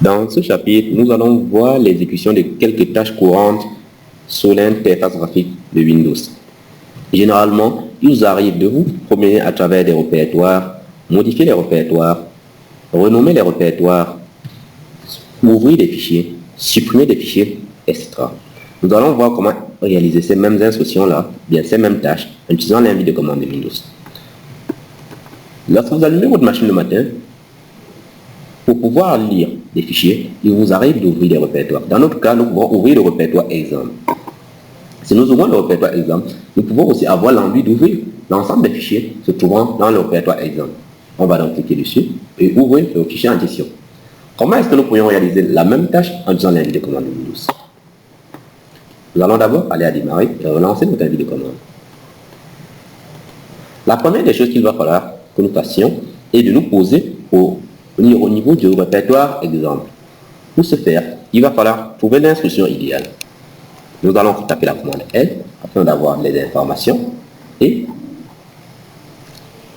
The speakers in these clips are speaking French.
Dans ce chapitre, nous allons voir l'exécution de quelques tâches courantes sur l'interface graphique de Windows. Généralement, il vous arrive de vous promener à travers des répertoires, modifier les répertoires, renommer les répertoires, ouvrir des fichiers, supprimer des fichiers, etc. Nous allons voir comment réaliser ces mêmes instructions-là, bien ces mêmes tâches, en utilisant l'invite de commande de Windows. Lorsque vous allumez votre machine le matin, pour pouvoir lire des fichiers, il vous arrive d'ouvrir des répertoires. Dans notre cas, nous pouvons ouvrir le répertoire exemple. Si nous ouvrons le répertoire exemple, nous pouvons aussi avoir l'envie d'ouvrir l'ensemble des fichiers se trouvant dans le répertoire exemple. On va donc cliquer dessus et ouvrir le fichier en question. Comment est-ce que nous pourrions réaliser la même tâche en utilisant l'invite de commande de Windows? Nous allons d'abord aller à démarrer et relancer notre invite de commande. La première des choses qu'il va falloir que nous fassions est de nous poser au niveau du répertoire exemple. Pour ce faire, il va falloir trouver l'instruction idéale. Nous allons taper la commande L afin d'avoir les informations et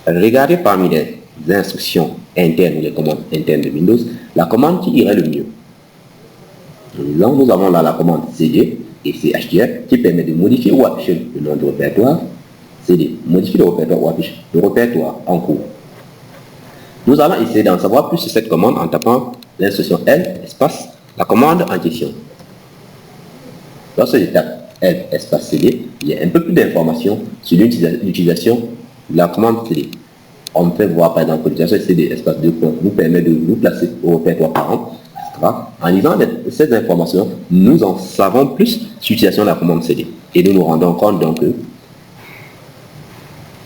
regarder parmi les instructions internes ou les commandes internes de Windows la commande qui irait le mieux. Donc, nous avons là la commande CD et CHDR qui permet de modifier ou afficher le nom du répertoire. CD, modifier le répertoire ou afficher le répertoire en cours. Nous allons essayer d'en savoir plus sur cette commande en tapant l'instruction L espace la commande en question. Lorsque je tape L espace CD, il y a un peu plus d'informations sur l'utilisation de la commande CD. On peut voir par exemple que l'utilisation CD espace 2 points nous permet de nous placer au répertoire parent, etc. En lisant ces informations, nous en savons plus sur l'utilisation de la commande CD. Et nous nous rendons compte donc que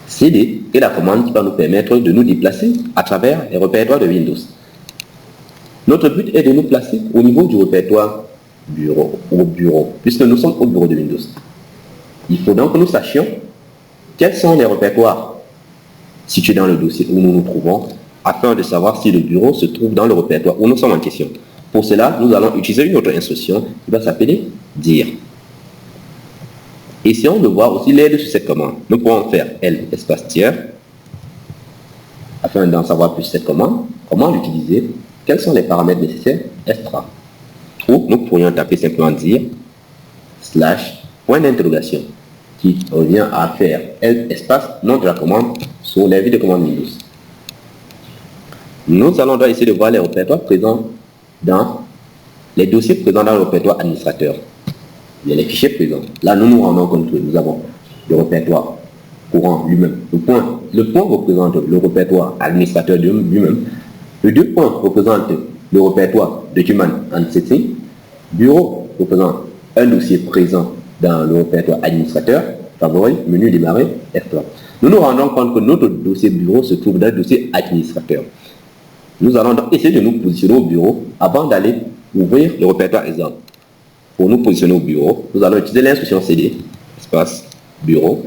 CD est la commande qui va nous permettre de nous déplacer à travers les répertoires de Windows. Notre but est de nous placer au niveau du répertoire bureau, puisque nous sommes au bureau de Windows. Il faut donc que nous sachions quels sont les répertoires situés dans le dossier où nous nous trouvons, afin de savoir si le bureau se trouve dans le répertoire où nous sommes en question. Pour cela, nous allons utiliser une autre instruction qui va s'appeler dire. Essayons de voir aussi l'aide sur cette commande. Nous pouvons faire L espace tiers afin d'en savoir plus sur cette commande, comment l'utiliser, quels sont les paramètres nécessaires, etc. Ou nous pourrions taper simplement dire / point d'interrogation qui revient à faire L espace nom de la commande sur l'invite de commande Windows. Nous allons donc essayer de voir les répertoires présents dans les dossiers présents dans le répertoire administrateur. Il y a les fichiers présents. Là, nous nous rendons compte que nous avons le répertoire courant lui-même. Le point représente le répertoire administrateur lui-même. Le 2 points représente le répertoire Document and Setting. Bureau représente un dossier présent dans le répertoire administrateur. Favori, menu démarrer, F3. Nous nous rendons compte que notre dossier bureau se trouve dans le dossier administrateur. Nous allons donc essayer de nous positionner au bureau avant d'aller ouvrir le répertoire exemple. Pour nous positionner au bureau, nous allons utiliser l'instruction CD, espace bureau.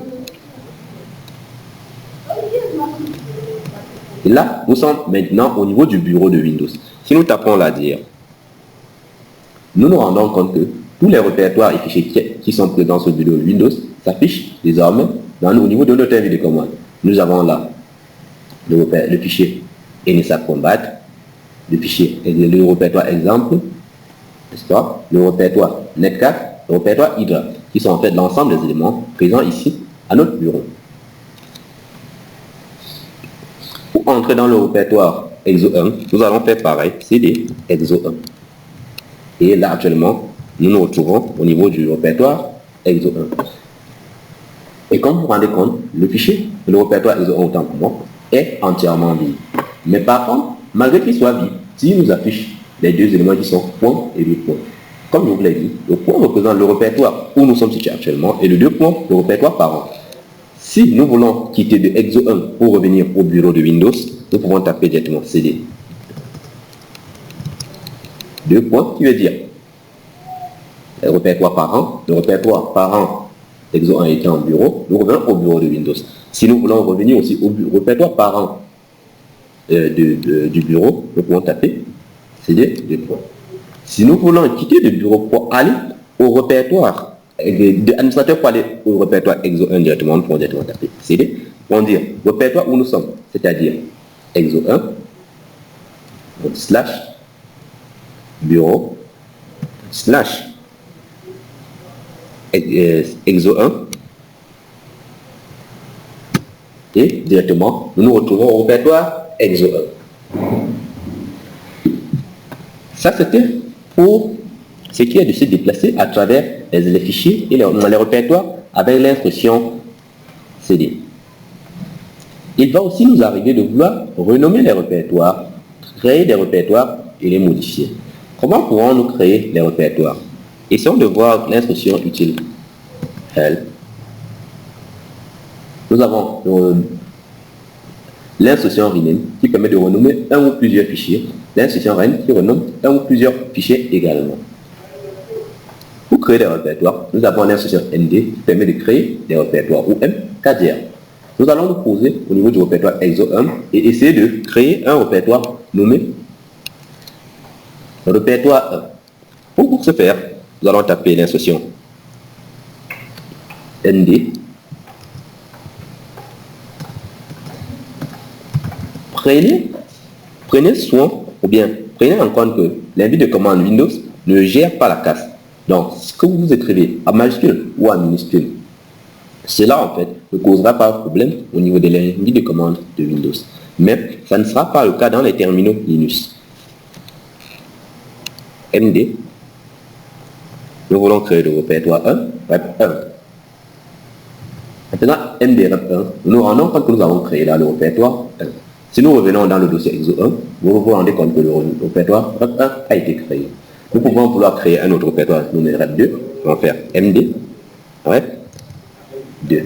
Et là, nous sommes maintenant au niveau du bureau de Windows. Si nous tapons là dire, nous nous rendons compte que tous les répertoires et fichiers qui sont présents sur le bureau de Windows s'affichent désormais au niveau de notre invite de commande. Nous avons là le fichier NSA Combat, le répertoire exemple, le répertoire Netcat, le répertoire Hydra, qui sont en fait l'ensemble des éléments présents ici à notre bureau. Pour entrer dans le répertoire EXO 1, nous allons faire pareil, CD EXO 1. Et là actuellement, nous nous retrouvons au niveau du répertoire EXO 1. Et comme vous vous rendez compte, le fichier, le répertoire EXO 1 autant pour moi, est entièrement vide. Mais par contre, malgré qu'il soit vide, s'il nous affiche les deux éléments qui sont point et 2 points. Comme je vous l'ai dit, le point représente le répertoire où nous sommes situés actuellement et le 2 points, le répertoire parent. Si nous voulons quitter de EXO 1 pour revenir au bureau de Windows, nous pouvons taper directement CD. 2 points qui veut dire le répertoire parent EXO 1 était en bureau, nous revenons au bureau de Windows. Si nous voulons revenir aussi au répertoire parent du bureau, nous pouvons taper CD 2 points. Si nous voulons quitter le bureau pour aller au répertoire de administrateur pour aller au répertoire EXO 1 directement, nous pouvons directement taper CD pour dire répertoire où nous sommes, c'est-à-dire EXO 1, / bureau slash exo 1 et directement nous nous retrouvons au répertoire exo 1. Ça c'était pour ce qui est de se déplacer à travers les fichiers et les répertoires avec l'instruction CD. Il va aussi nous arriver de vouloir renommer les répertoires, créer des répertoires et les modifier. Comment pourrons-nous créer les répertoires? Essayons de voir l'instruction utile help. Nous avons l'instruction rename qui permet de renommer un ou plusieurs fichiers, l'instruction ren qui renomme un ou plusieurs fichiers également. Pour créer des répertoires, nous avons l'instruction nd qui permet de créer des répertoires ou mkdir. Nous allons nous poser au niveau du répertoire exo 1 et essayer de créer un répertoire nommé répertoire 1. Pour ce faire, nous allons taper l'instruction nd. Prenez soin ou bien prenez en compte que l'invite de commande Windows ne gère pas la casse. Donc, ce que vous écrivez en majuscule ou en minuscule, cela en fait ne causera pas de problème au niveau de l'invite de commande de Windows. Mais ça ne sera pas le cas dans les terminaux Linux. MD, nous voulons créer le répertoire 1, rep 1. Maintenant, MD rep 1, nous nous rendons compte que nous avons créé là le répertoire 1. Si nous revenons dans le dossier exo 1, vous vous rendez compte que le répertoire rep 1 a été créé. Nous pouvons vouloir créer un autre répertoire nommé rep 2. On va faire MD rep 2.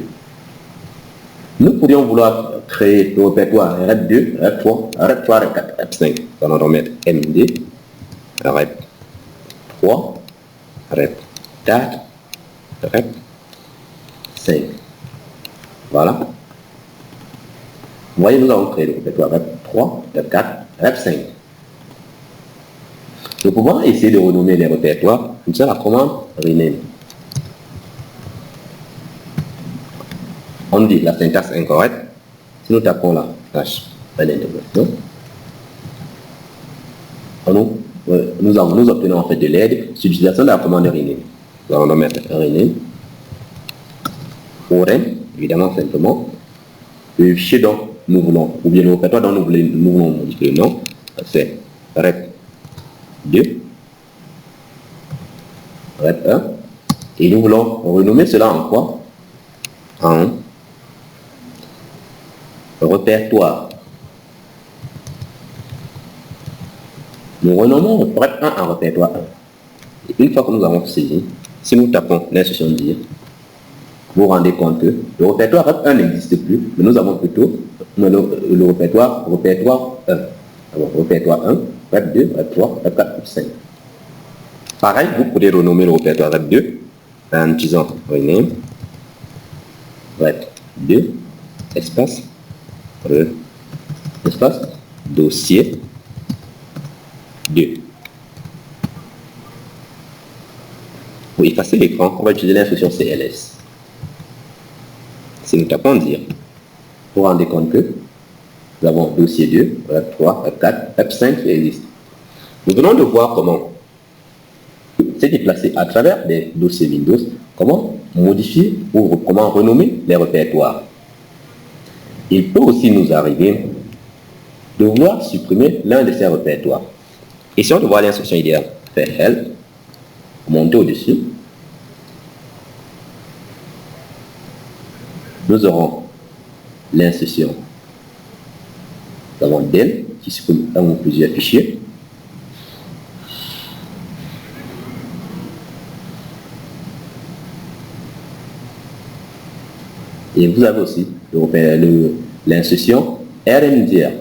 Nous pourrions vouloir créer le répertoire rep 2, rep 3, rep 3, rep 4, rep 5. On va mettre MD rep 3, rep 4, rep 5. Voilà. Vous voyez, nous avons créé le répertoire rep 3, rep 4, rep 5. Nous pouvons essayer de renommer les répertoires. Comme ça, la commande rename. On dit la syntaxe incorrecte. Si nous tapons là, slash nous obtenons en fait de l'aide sur l'utilisation de la commande rename. Nous allons mettre rename. Rem, évidemment, simplement. Le fichier dont nous voulons, ou bien le répertoire dont nous voulons modifier le nom, c'est rep 2, rep 1, et nous voulons renommer cela en quoi? En répertoire. Nous renommons rep 1 en répertoire 1. Et une fois que nous avons saisi, si nous tapons l'instruction dire, vous vous rendez compte que le répertoire rep 1 n'existe plus, mais nous avons plutôt le répertoire 1. Alors, répertoire 1, rep 2, rep 3, rep 4, rep 5. Pareil, vous pouvez renommer le répertoire rep 2 en utilisant rename, rep 2, espace, espace, dossier 2. Pour effacer l'écran, on va utiliser l'instruction CLS. Si nous tapons dire, vous vous rendez compte que nous avons dossier 2, rep 3, rep 4, rep 5 qui existe. Nous venons de voir comment se déplacer à travers des dossiers Windows, comment modifier ou comment renommer les répertoires. Il peut aussi nous arriver de vouloir supprimer l'un de ces répertoires. Essayons de voir l'instruction idéale. Faire help, monter au-dessus. Nous aurons l'instruction. Nous avons del qui supprime un ou plusieurs fichiers. Et vous avez aussi l'instruction rmdir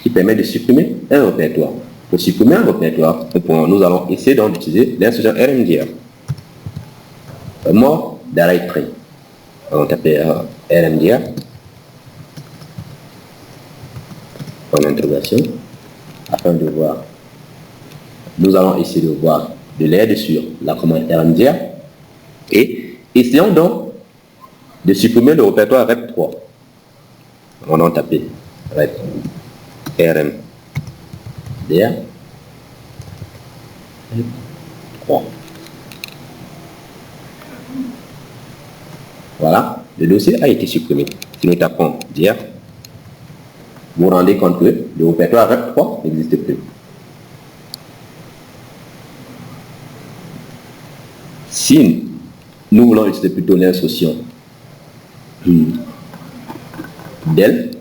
qui permet de supprimer un répertoire. Pour supprimer un répertoire, nous allons essayer donc d'utiliser l'instruction rmdir. Mode directory. On va taper rmdir en interrogation afin de voir. Nous allons essayer de voir de l'aide sur la commande rmdir et essayons donc de supprimer le répertoire rep 3. On va taper rep rmdir 3. Voilà, le dossier a été supprimé. Si nous tapons dire, vous vous rendez compte que le répertoire REP 3 n'existe plus. Si nous voulons utiliser plutôt l'instruction del,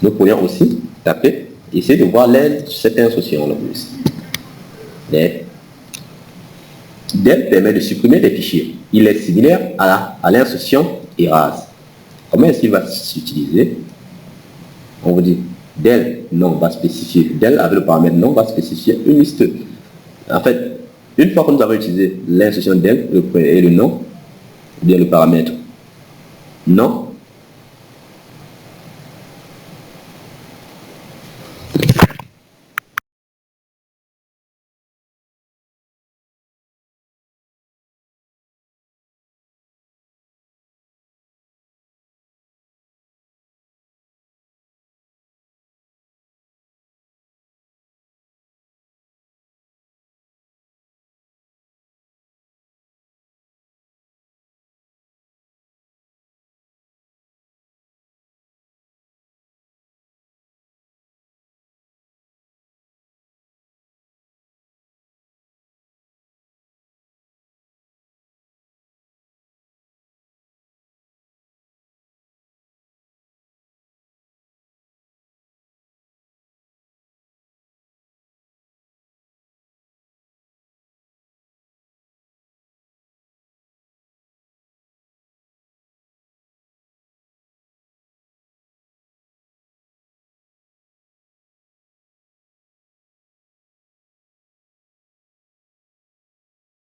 nous pourrions aussi taper, essayer de voir cette instruction-là. Del permet de supprimer des fichiers. Il est similaire à l'instruction erase. Comment est-ce qu'il va s'utiliser? On vous dit del non va spécifier, del avec le paramètre non va spécifier une liste. En fait, une fois que nous avons utilisé l'instruction del et le nom, ou bien le paramètre non,